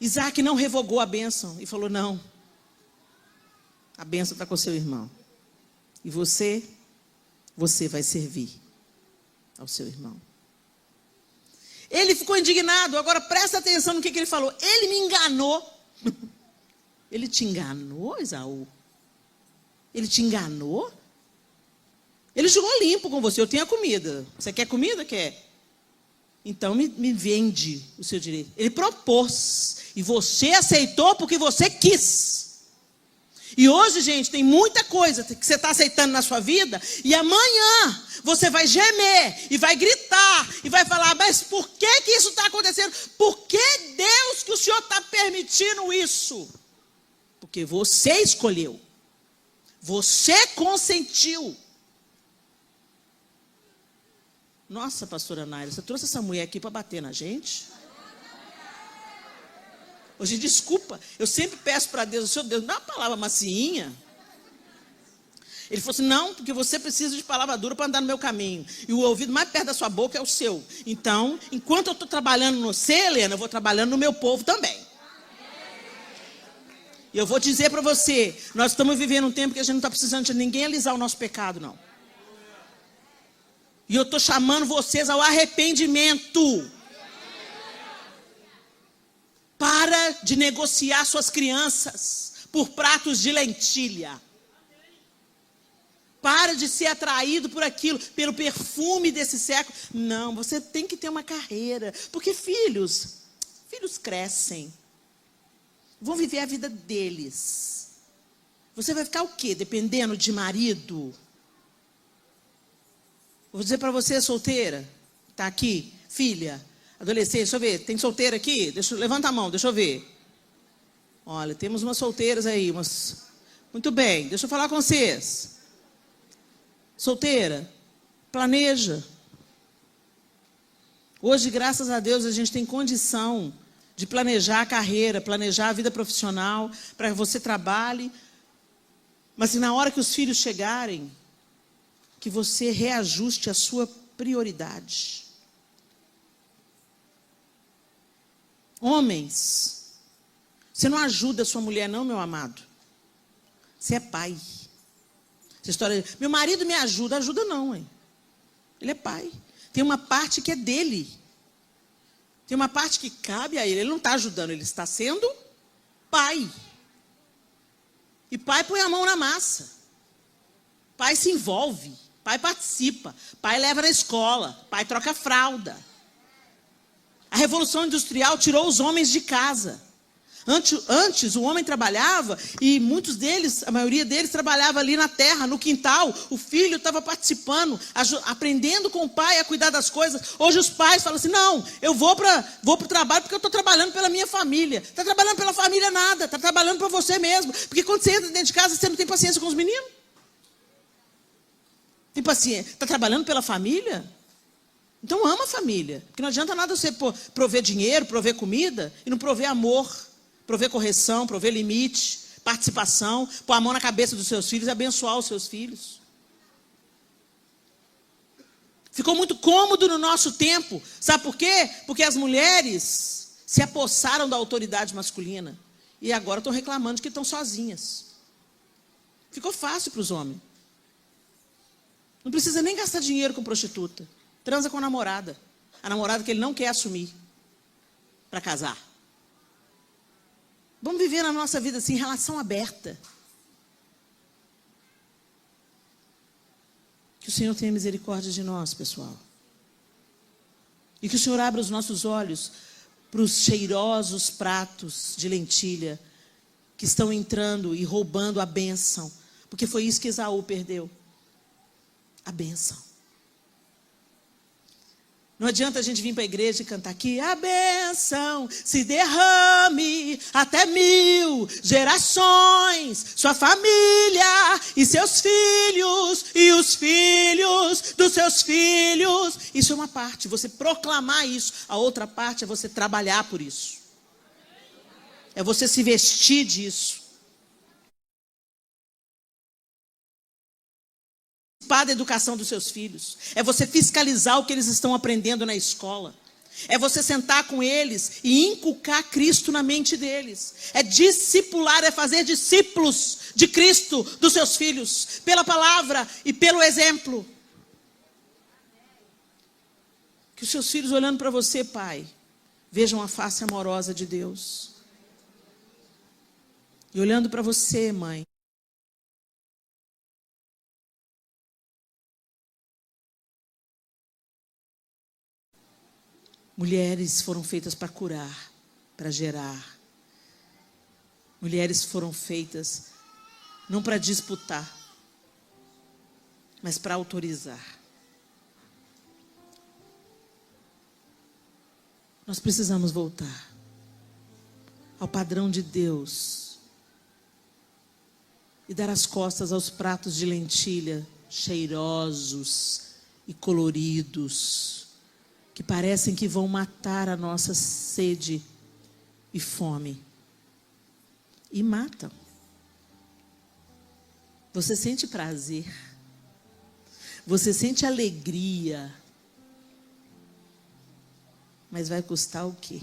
Isaac não revogou a bênção e falou, não. A bênção está com seu irmão. E você vai servir ao seu irmão. Ele ficou indignado. Agora presta atenção no que ele falou. Ele me enganou. Ele te enganou, Esaú? Ele te enganou? Ele jogou limpo com você. Eu tenho a comida. Você quer comida? Quer? Então me vende o seu direito. Ele propôs. E você aceitou porque você quis. E hoje, gente, tem muita coisa que você está aceitando na sua vida. E amanhã você vai gemer e vai gritar e vai falar, mas por que isso está acontecendo? Por que Deus que o Senhor está permitindo isso? Porque você escolheu. Você consentiu. Nossa, pastora Naira, você trouxe essa mulher aqui para bater na gente? Hoje, desculpa, eu sempre peço para Deus, Senhor Deus, dá uma palavra macinha. Ele falou assim, não, porque você precisa de palavra dura para andar no meu caminho. E o ouvido mais perto da sua boca é o seu. Então, enquanto eu estou trabalhando no você, Helena, eu vou trabalhando no meu povo também. E eu vou dizer para você, nós estamos vivendo um tempo que a gente não está precisando de ninguém alisar o nosso pecado, não. E eu estou chamando vocês ao arrependimento. Para de negociar suas crianças por pratos de lentilha. Para de ser atraído por aquilo, pelo perfume desse século. Não, você tem que ter uma carreira. Porque filhos crescem. Vão viver a vida deles. Você vai ficar o quê? Dependendo de marido? Vou dizer para você, solteira, está aqui, filha, adolescente, deixa eu ver, tem solteira aqui? Levanta a mão, deixa eu ver. Olha, temos umas solteiras aí, muito bem, deixa eu falar com vocês. Solteira, planeja. Hoje, graças a Deus, a gente tem condição de planejar a carreira, planejar a vida profissional, para que você trabalhe. Mas se na hora que os filhos chegarem, que você reajuste a sua prioridade. Homens, você não ajuda a sua mulher não, meu amado. Você é pai. Essa história de, meu marido me ajuda não, hein? Ele é pai. Tem uma parte que é dele. Tem uma parte que cabe a ele. Ele não está ajudando, ele está sendo pai. E pai põe a mão na massa. Pai se envolve. Pai participa, pai leva na escola, pai troca fralda. A Revolução Industrial tirou os homens de casa. Antes o homem trabalhava e muitos deles, a maioria deles trabalhava ali na terra, no quintal. O filho estava participando, aprendendo com o pai a cuidar das coisas. Hoje os pais falam assim, não, eu vou para o trabalho porque eu estou trabalhando pela minha família. Está trabalhando pela família nada, está trabalhando para você mesmo. Porque quando você entra dentro de casa, você não tem paciência com os meninos. Tem paciência? Está trabalhando pela família? Então ama a família. Porque não adianta nada você prover dinheiro, prover comida e não prover amor, prover correção, prover limite, participação, pôr a mão na cabeça dos seus filhos e abençoar os seus filhos. Ficou muito cômodo no nosso tempo. Sabe por quê? Porque as mulheres se apossaram da autoridade masculina. E agora estão reclamando de que estão sozinhas. Ficou fácil para os homens. Não precisa nem gastar dinheiro com prostituta. Transa com a namorada. A namorada que ele não quer assumir para casar. Vamos viver na nossa vida assim, em relação aberta. Que o Senhor tenha misericórdia de nós, pessoal. E que o Senhor abra os nossos olhos para os cheirosos pratos de lentilha que estão entrando e roubando a bênção. Porque foi isso que Esaú perdeu. A bênção. Não adianta a gente vir para a igreja e cantar aqui: a bênção se derrame até 1000 gerações, sua família e seus filhos e os filhos dos seus filhos. Isso é uma parte, você proclamar isso. A outra parte é você trabalhar por isso. É você se vestir disso. Da educação dos seus filhos, é você fiscalizar o que eles estão aprendendo na escola, é você sentar com eles e inculcar Cristo na mente deles, é discipular, é fazer discípulos de Cristo dos seus filhos, pela palavra e pelo exemplo. Que os seus filhos, olhando para você, pai, vejam a face amorosa de Deus, e olhando para você, mãe, mulheres foram feitas para curar, para gerar. Mulheres foram feitas não para disputar, mas para autorizar. Nós precisamos voltar ao padrão de Deus e dar as costas aos pratos de lentilha cheirosos e coloridos, que parecem que vão matar a nossa sede e fome. E matam. Você sente prazer. Você sente alegria. Mas vai custar o quê?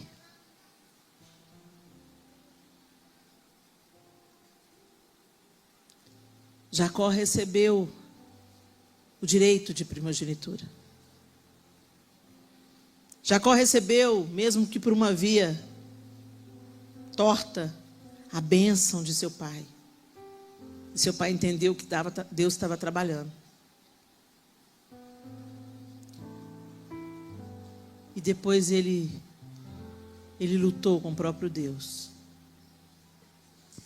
Jacó recebeu o direito de primogenitura. Jacó recebeu, mesmo que por uma via torta, a bênção de seu pai. E seu pai entendeu que Deus estava trabalhando. E depois ele lutou com o próprio Deus.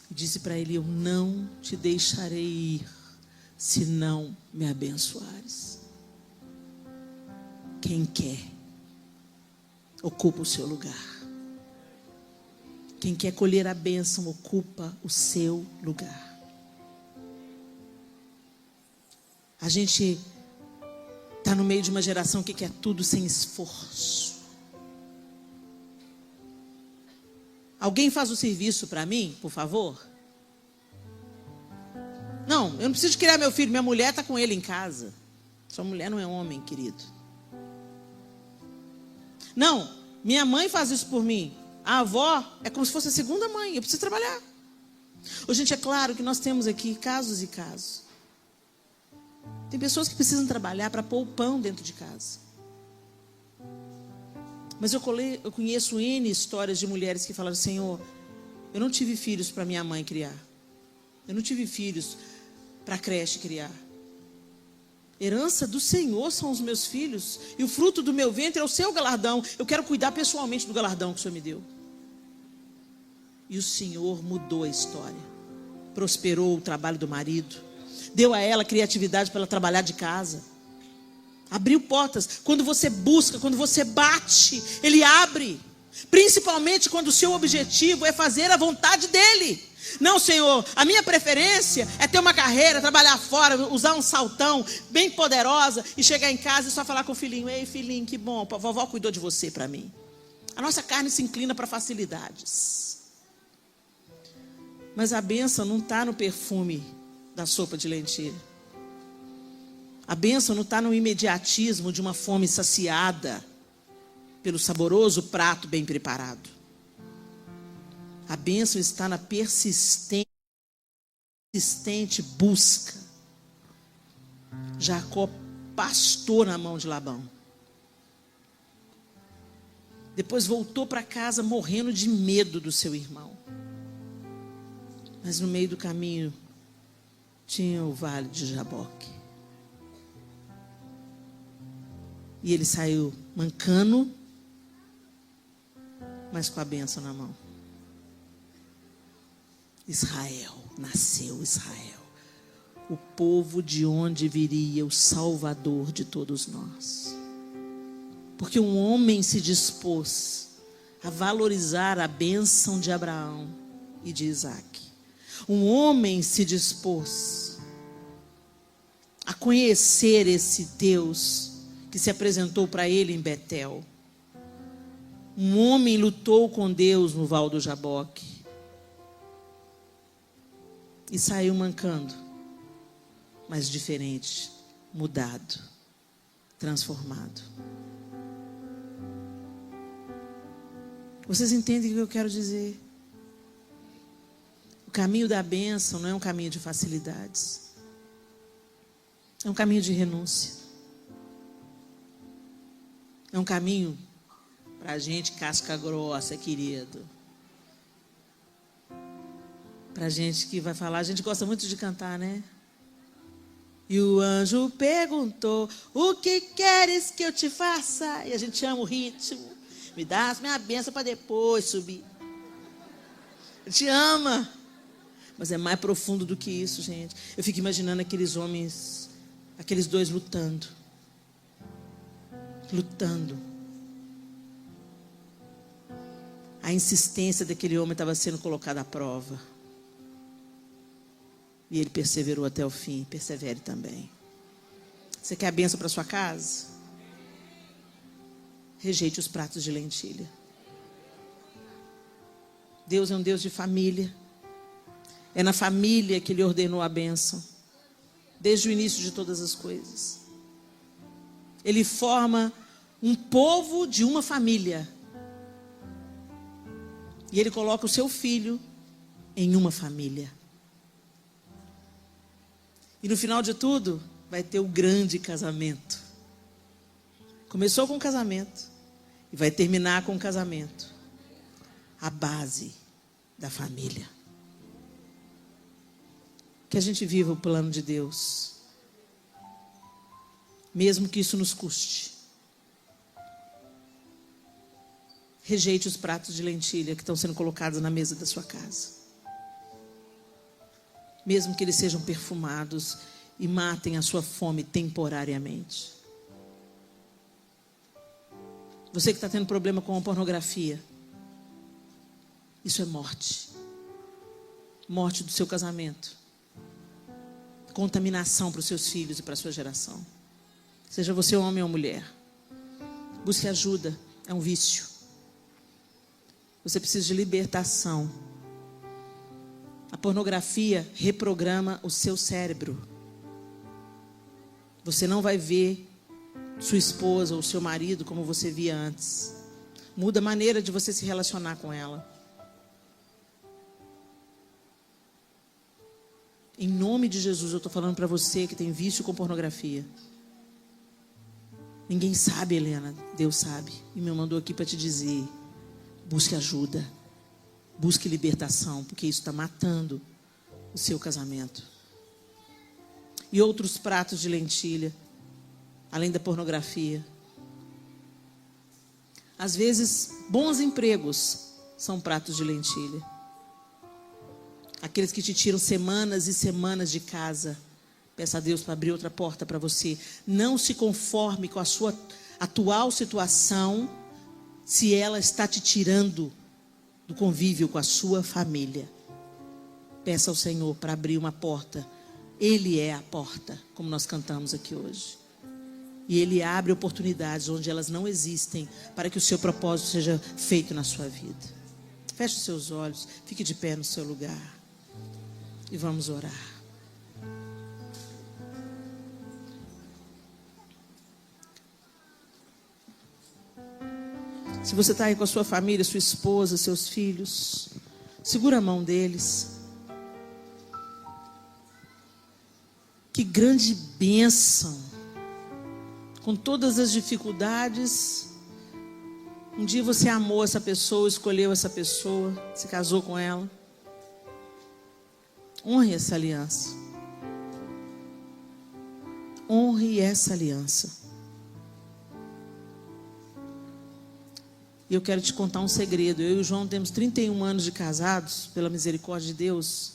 E disse para ele: eu não te deixarei ir, se não me abençoares. Quem quer, ocupa o seu lugar. Quem quer colher a bênção, ocupa o seu lugar. A gente está no meio de uma geração que quer tudo sem esforço. Alguém faz o serviço para mim, por favor? Não, eu não preciso criar meu filho. Minha mulher está com ele em casa. Sua mulher não é homem, querido. Não, minha mãe faz isso por mim. A avó é como se fosse a segunda mãe. Eu preciso trabalhar. Gente, é claro que nós temos aqui casos e casos. Tem pessoas que precisam trabalhar para pôr o pão dentro de casa. Mas eu conheço N histórias de mulheres que falaram: Senhor, eu não tive filhos para minha mãe criar. Eu não tive filhos para a creche criar. Herança do Senhor são os meus filhos. E o fruto do meu ventre é o seu galardão. Eu quero cuidar pessoalmente do galardão que o Senhor me deu. E o Senhor mudou a história. Prosperou o trabalho do marido. Deu a ela criatividade para ela trabalhar de casa. Abriu portas. Quando você busca, quando você bate, Ele abre. Principalmente quando o seu objetivo é fazer a vontade dEle. Não, Senhor, a minha preferência é ter uma carreira, trabalhar fora, usar um saltão bem poderosa e chegar em casa e só falar com o filhinho: ei, filhinho, que bom, a vovó cuidou de você para mim. A nossa carne se inclina para facilidades. Mas a bênção não está no perfume da sopa de lentilha. A bênção não está no imediatismo de uma fome saciada pelo saboroso prato bem preparado. A bênção está na persistente busca. Jacó pastou na mão de Labão. Depois voltou para casa morrendo de medo do seu irmão. Mas no meio do caminho tinha o vale de Jaboque. E ele saiu mancando, mas com a bênção na mão. Israel, nasceu Israel, o povo de onde viria o Salvador de todos nós. Porque um homem se dispôs a valorizar a bênção de Abraão e de Isaac. Um homem se dispôs a conhecer esse Deus que se apresentou para ele em Betel. Um homem lutou com Deus no Val do Jaboque e saiu mancando, mas diferente, mudado, transformado. Vocês entendem o que eu quero dizer? O caminho da bênção não é um caminho de facilidades. É um caminho de renúncia. É um caminho para gente casca grossa, querido. Para gente que vai falar, a gente gosta muito de cantar, né? E o anjo perguntou: o que queres que eu te faça? E a gente ama o ritmo. Me dá minha bênção para depois subir. A gente ama. Mas é mais profundo do que isso, gente. Eu fico imaginando aqueles homens, aqueles dois lutando. A insistência daquele homem estava sendo colocada à prova. E ele perseverou até o fim. Persevere também. Você quer a bênção para sua casa? Rejeite os pratos de lentilha. Deus é um Deus de família. É na família que Ele ordenou a bênção. Desde o início de todas as coisas. Ele forma um povo de uma família. E Ele coloca o seu filho em uma família. E no final de tudo, vai ter o grande casamento. Começou com o casamento e vai terminar com o casamento. A base da família. Que a gente viva o plano de Deus. Mesmo que isso nos custe. Rejeite os pratos de lentilha que estão sendo colocados na mesa da sua casa. Mesmo que eles sejam perfumados e matem a sua fome temporariamente. Você que está tendo problema com a pornografia, isso é morte. Morte do seu casamento. Contaminação para os seus filhos e para a sua geração. Seja você homem ou mulher. Busque ajuda, é um vício. Você precisa de libertação. A pornografia reprograma o seu cérebro. Você não vai ver sua esposa ou seu marido como você via antes. Muda a maneira de você se relacionar com ela. Em nome de Jesus, eu estou falando para você que tem vício com pornografia. Ninguém sabe, Helena. Deus sabe. E me mandou aqui para te dizer: busque ajuda. Busque libertação, porque isso está matando o seu casamento. E outros pratos de lentilha, além da pornografia. Às vezes, bons empregos são pratos de lentilha. Aqueles que te tiram semanas e semanas de casa. Peça a Deus para abrir outra porta para você. Não se conforme com a sua atual situação, se ela está te tirando do convívio com a sua família. Peça ao Senhor para abrir uma porta. Ele é a porta, como nós cantamos aqui hoje. E Ele abre oportunidades onde elas não existem, para que o seu propósito seja feito na sua vida. Feche os seus olhos, fique de pé no seu lugar. E vamos orar. Se você está aí com a sua família, sua esposa, seus filhos, segura a mão deles. Que grande bênção. Com todas as dificuldades, um dia você amou essa pessoa, escolheu essa pessoa, se casou com ela. Honre essa aliança. Honre essa aliança. E eu quero te contar um segredo. Eu e o João temos 31 anos de casados, pela misericórdia de Deus.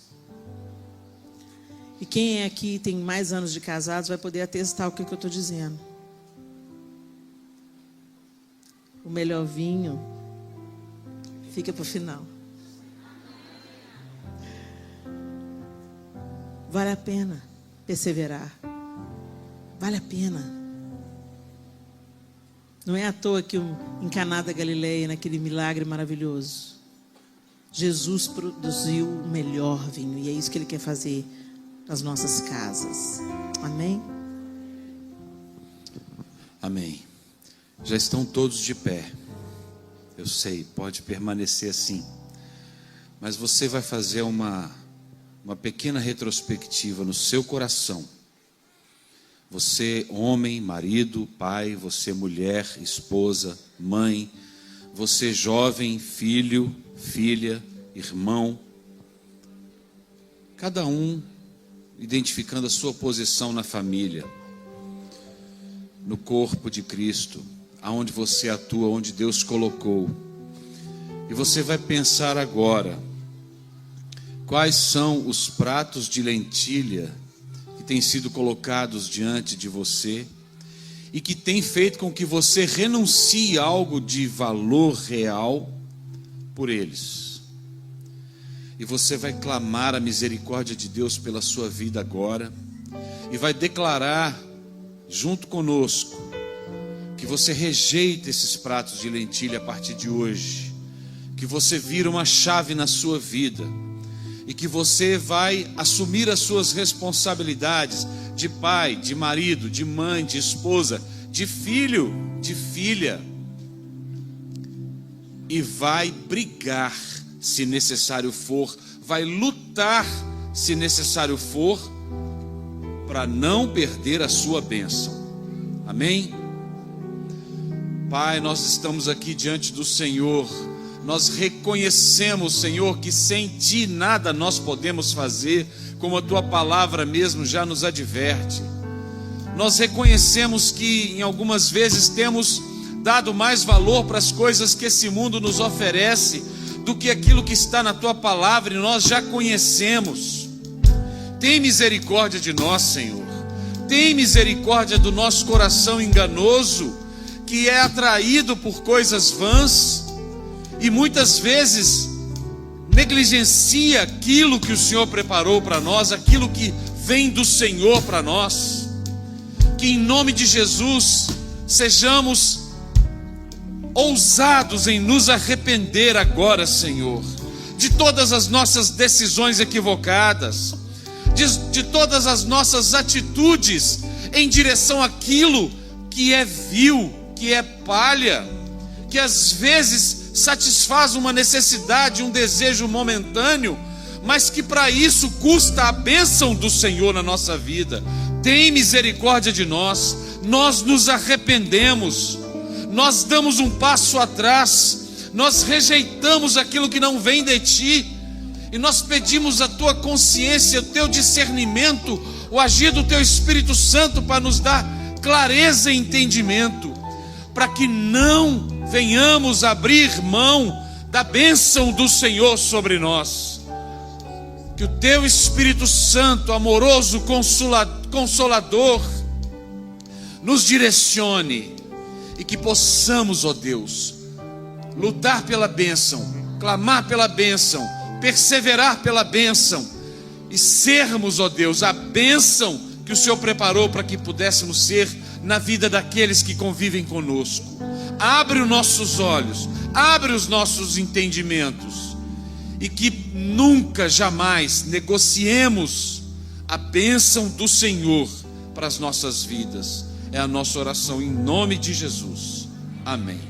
E quem aqui tem mais anos de casados vai poder atestar o que eu estou dizendo. O melhor vinho fica para o final. Vale a pena perseverar. Vale a pena. Não é à toa que em Caná da Galileia, naquele milagre maravilhoso, Jesus produziu o melhor vinho. E é isso que Ele quer fazer nas nossas casas. Amém? Amém. Já estão todos de pé. Eu sei, pode permanecer assim. Mas você vai fazer uma pequena retrospectiva no seu coração. Você, homem, marido, pai, você, mulher, esposa, mãe, você, jovem, filho, filha, irmão. Cada um identificando a sua posição na família, no corpo de Cristo, aonde você atua, onde Deus colocou. E você vai pensar agora, quais são os pratos de lentilha que têm sido colocados diante de você e que tem feito com que você renuncie a algo de valor real por eles. E você vai clamar a misericórdia de Deus pela sua vida agora e vai declarar junto conosco que você rejeita esses pratos de lentilha a partir de hoje, que você vira uma chave na sua vida e que você vai assumir as suas responsabilidades de pai, de marido, de mãe, de esposa, de filho, de filha, e vai brigar se necessário for, vai lutar se necessário for, para não perder a sua bênção. Amém? Pai, nós estamos aqui diante do Senhor. Nós reconhecemos, Senhor, que sem Ti nada nós podemos fazer, como a Tua palavra mesmo já nos adverte. Nós reconhecemos que em algumas vezes temos dado mais valor para as coisas que esse mundo nos oferece do que aquilo que está na Tua palavra e nós já conhecemos. Tem misericórdia de nós, Senhor. Tem misericórdia do nosso coração enganoso, que é atraído por coisas vãs e muitas vezes negligencia aquilo que o Senhor preparou para nós, aquilo que vem do Senhor para nós. Que em nome de Jesus sejamos ousados em nos arrepender agora, Senhor, de todas as nossas decisões equivocadas, de todas as nossas atitudes em direção àquilo que é vil, que é palha, que às vezes satisfaz uma necessidade, um desejo momentâneo, mas que para isso custa a bênção do Senhor na nossa vida. Tem misericórdia de nós. Nós nos arrependemos, nós damos um passo atrás, nós rejeitamos aquilo que não vem de Ti, e nós pedimos a Tua consciência, o Teu discernimento, o agir do Teu Espírito Santo para nos dar clareza e entendimento, para que não venhamos abrir mão da bênção do Senhor sobre nós. Que o Teu Espírito Santo, amoroso, consolador, nos direcione e que possamos, ó Deus, lutar pela bênção, clamar pela bênção, perseverar pela bênção, e sermos, ó Deus, a bênção que o Senhor preparou para que pudéssemos ser na vida daqueles que convivem conosco. Abre os nossos olhos, abre os nossos entendimentos, e que nunca, jamais negociemos a bênção do Senhor para as nossas vidas. É a nossa oração em nome de Jesus. Amém.